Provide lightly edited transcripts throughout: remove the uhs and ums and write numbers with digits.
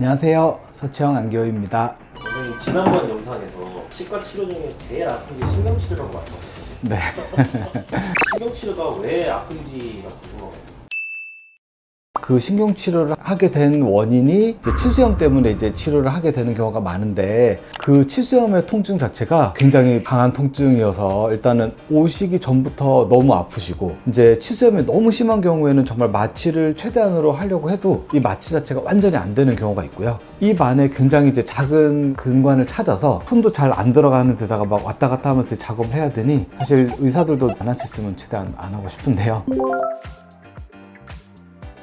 안녕하세요. 서채영 안교입니다. 선생님 지난번 영상에서 치과 치료 중에 제일 아픈 게 신경치료라고 말씀하셨어요. 네. 신경치료가 왜 아픈지가 궁금해요. 그 신경치료를 하게 된 원인이 이제 치수염 때문에 이제 치료를 하게 되는 경우가 많은데, 그 치수염의 통증 자체가 굉장히 강한 통증이어서 일단은 오시기 전부터 너무 아프시고, 이제 치수염이 너무 심한 경우에는 정말 마취를 최대한으로 하려고 해도 이 마취 자체가 완전히 안 되는 경우가 있고요. 입 안에 굉장히 이제 작은 근관을 찾아서 손도 잘 안 들어가는 데다가 막 왔다 갔다 하면서 작업을 해야 되니, 사실 의사들도 안 할 수 있으면 최대한 안 하고 싶은데요.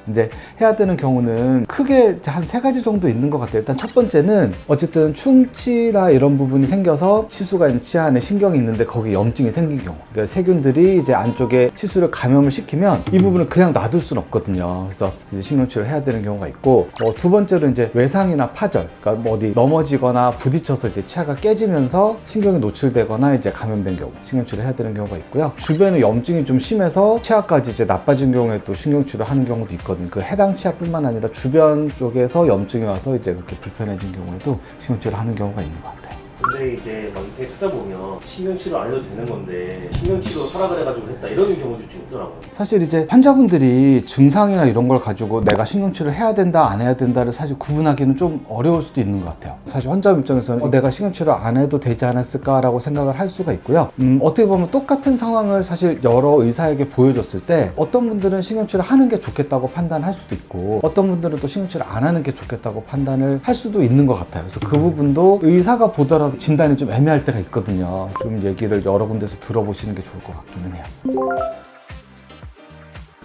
이제 해야 되는 경우는 크게 한 3가지 정도 있는 것 같아요. 일단 첫 번째는 어쨌든 충치나 이런 부분이 생겨서 치수가 있는 치아 안에 신경이 있는데 거기 염증이 생긴 경우, 그러니까 세균들이 이제 안쪽에 치수를 감염을 시키면 이 부분을 그냥 놔둘 수는 없거든요. 그래서 이제 신경치료를 해야 되는 경우가 있고, 두 번째로 이제 외상이나 파절, 그러니까 뭐 어디 넘어지거나 부딪혀서 이제 치아가 깨지면서 신경이 노출되거나 이제 감염된 경우 신경치료를 해야 되는 경우가 있고요. 주변에 염증이 좀 심해서 치아까지 이제 나빠진 경우에 또 신경치료를 하는 경우도 있거든요. 그 해당 치아뿐만 아니라 주변 쪽에서 염증이 와서 이제 그렇게 불편해진 경우에도 신경치료를 하는 경우가 있는 것 같아요. 근데 이제 막 인터넷 찾아보면 신경치료 안 해도 되는 건데 신경치료 하라 그래가지고 했다 이런 경우도 좀 있더라고요. 사실 이제 환자분들이 증상이나 이런 걸 가지고 내가 신경치료를 해야 된다 안 해야 된다를 사실 구분하기는 좀 어려울 수도 있는 것 같아요. 사실 환자 입장에서는 내가 신경치료 안 해도 되지 않았을까라고 생각을 할 수가 있고요. 어떻게 보면 똑같은 상황을 사실 여러 의사에게 보여줬을 때 어떤 분들은 신경치료 하는 게 좋겠다고 판단할 수도 있고, 어떤 분들은 또 신경치료 안 하는 게 좋겠다고 판단을 할 수도 있는 것 같아요. 그래서 그 부분도 의사가 보더라도 진단이 좀 애매할 때가 있거든요. 좀 얘기를 여러 군데서 들어보시는 게 좋을 것 같기는 해요.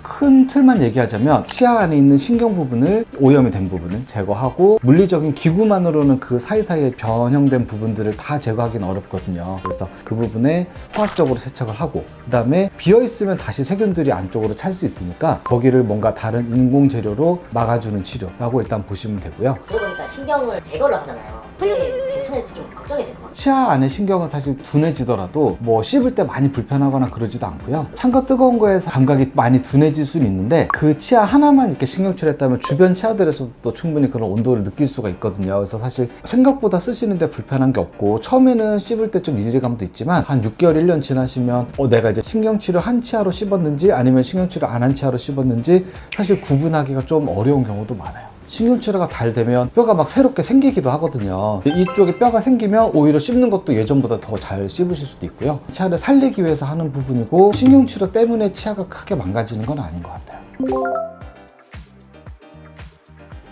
큰 틀만 얘기하자면 치아 안에 있는 신경 부분을, 오염이 된 부분을 제거하고, 물리적인 기구만으로는 그 사이사이에 변형된 부분들을 다 제거하기는 어렵거든요. 그래서 그 부분에 화학적으로 세척을 하고, 그 다음에 비어있으면 다시 세균들이 안쪽으로 찰 수 있으니까 거기를 뭔가 다른 인공 재료로 막아주는 치료라고 일단 보시면 되고요. 들어보니까 신경을 제거를 하잖아요. 그게 괜찮을지 좀 걱정이 될 것 같아요. 치아 안에 신경은 사실 둔해지더라도 뭐 씹을 때 많이 불편하거나 그러지도 않고요. 찬거 뜨거운 거에서 감각이 많이 둔해질 수는 있는데, 그 치아 하나만 이렇게 신경치료를 했다면 주변 치아들에서도 또 충분히 그런 온도를 느낄 수가 있거든요. 그래서 사실 생각보다 쓰시는데 불편한 게 없고, 처음에는 씹을 때 좀 이질감도 있지만 한 6개월, 1년 지나시면 내가 이제 신경치료 한 치아로 씹었는지 아니면 신경치료 안 한 치아로 씹었는지 사실 구분하기가 좀 어려운 경우도 많아요. 신경치료가 잘 되면 뼈가 막 새롭게 생기기도 하거든요. 이쪽에 뼈가 생기면 오히려 씹는 것도 예전보다 더 잘 씹으실 수도 있고요. 치아를 살리기 위해서 하는 부분이고, 신경치료 때문에 치아가 크게 망가지는 건 아닌 것 같아요.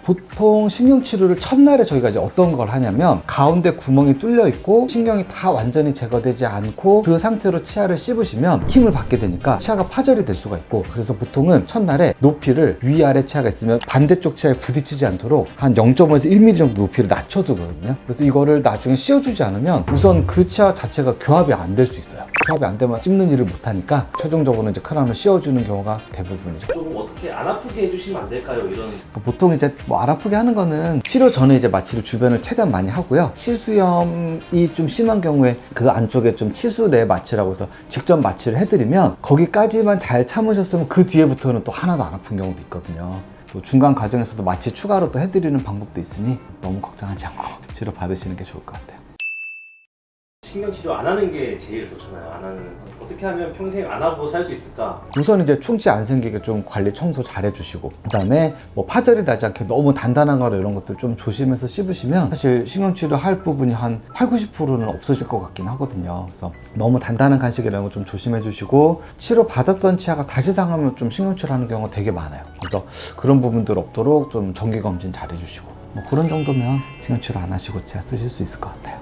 보통 신경치료를 첫날에 저희가 이제 어떤 걸 하냐면, 가운데 구멍이 뚫려 있고 신경이 다 완전히 제거되지 않고 그 상태로 치아를 씹으시면 힘을 받게 되니까 치아가 파절이 될 수가 있고, 그래서 보통은 첫날에 높이를, 위아래 치아가 있으면 반대쪽 치아에 부딪히지 않도록 한 0.5에서 1mm 정도 높이를 낮춰두거든요. 그래서 이거를 나중에 씌워주지 않으면 우선 그 치아 자체가 교합이 안 될 수 있어요. 교합이 안 되면 찝는 일을 못하니까 최종적으로는 이제 크라운을 씌워주는 경우가 대부분이죠. 좀 어떻게 안 아프게 해주시면 안 될까요? 이런. 보통 이제 뭐 안 아프게 하는 거는 치료 전에 이제 마취를 주변을 최대한 많이 하고요. 치수염이 좀 심한 경우에 그 안쪽에 좀 치수내 마취라고 해서 직접 마취를 해드리면, 거기까지만 잘 참으셨으면 그 뒤에부터는 또 하나도 안 아픈 경우도 있거든요. 또 중간 과정에서도 마취 추가로 또 해드리는 방법도 있으니 너무 걱정하지 않고 치료 받으시는 게 좋을 것 같아요. 신경치료 안 하는 게 제일 좋잖아요. 안 하는. 어떻게 하면 평생 안 하고 살 수 있을까? 우선 이제 충치 안 생기게 좀 관리 청소 잘 해주시고, 그 다음에 뭐 파절이 나지 않게 너무 단단한 거나 이런 것들 좀 조심해서 씹으시면 사실 신경치료 할 부분이 한 80~90%는 없어질 것 같긴 하거든요. 그래서 너무 단단한 간식 이런 거 좀 조심해 주시고, 치료 받았던 치아가 다시 상하면 좀 신경치료 하는 경우가 되게 많아요. 그래서 그런 부분들 없도록 좀 정기검진 잘 해주시고, 뭐 그런 정도면 신경치료 안 하시고 치아 쓰실 수 있을 것 같아요.